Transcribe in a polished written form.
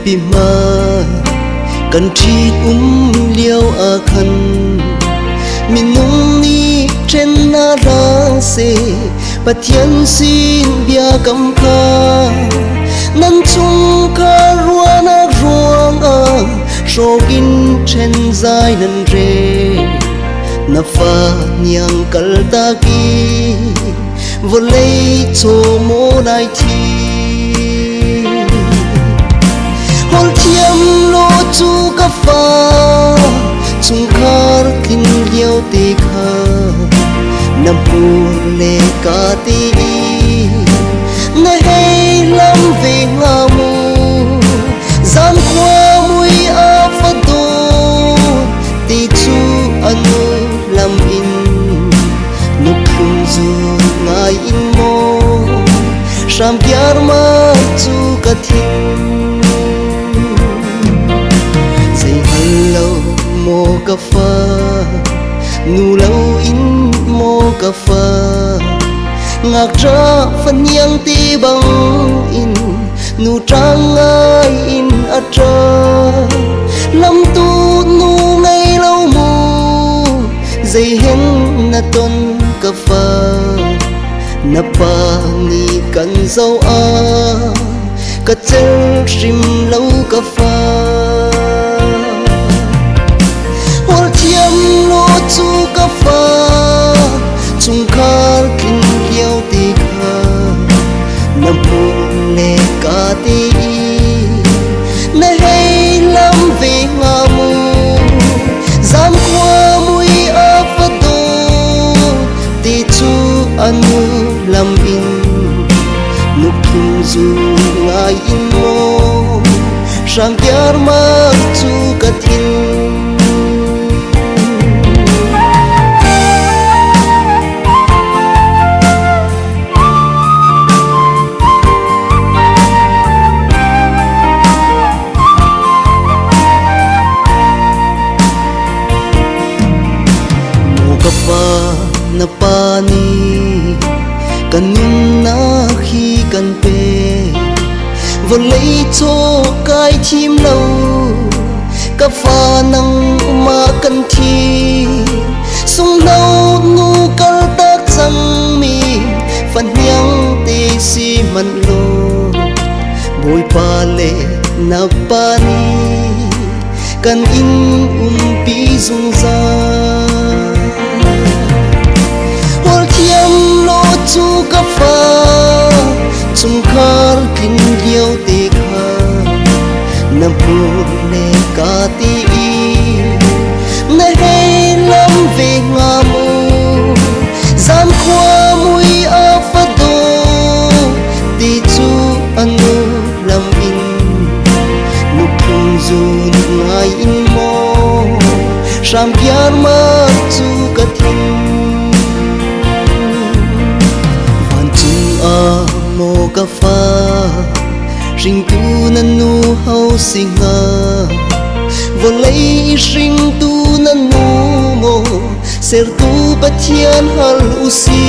bị mà cần chi liêu à khăn mình nung ni trên na ra se và thiên xin bia cầm ca nan chung ca rua na ruang à so in trên dài nan re na pha nhang kal ta ki vô lấy cho mô đại thi hôn thiêm lô chu ca pha chung khar kinh liêu tê kha nam pu lê ca tê na hay lam về nga mu gian qua mui a pha do tê chu anu lam in nụ khung du ngai in mo sam pyar ma chu ka thin say hello mo ka fa nu lâu in mo ka fa ngạc ra phân yang ti bang in nu trang ai in a tra lam tu nu ngay lâu mu dây hen na ton ka fa na pa ni kan dâu a ka chel rim lâu ka fa hol thiam lo chu ka fa chung khar kin liao ti kha na pu le ka ti na hay lam ve nga mu zam kwa mui a fa do ti chu anu lam in nụ khung du ngai in mo sang pyar ma chu ka thin na pa ni kanin na khi kan pe vô lấy cho cái chim lâu ka pha nang ma kan thi sung lâu nu kal tak chang mi fan yang te si man lo boy pa le na pa ni kan in pi zung za chu ka fa chung khar kin liao te kha na pu le ka ti na hay lam ve nga mu zam kwa mui a fa do ti chu anu lam in nu khung zu ngai in mo sam pyar ma chu ka thin mo ka fa ring tu nan nu hau singa vô lấy ring tu nan nu mo ser tu pathian hal usi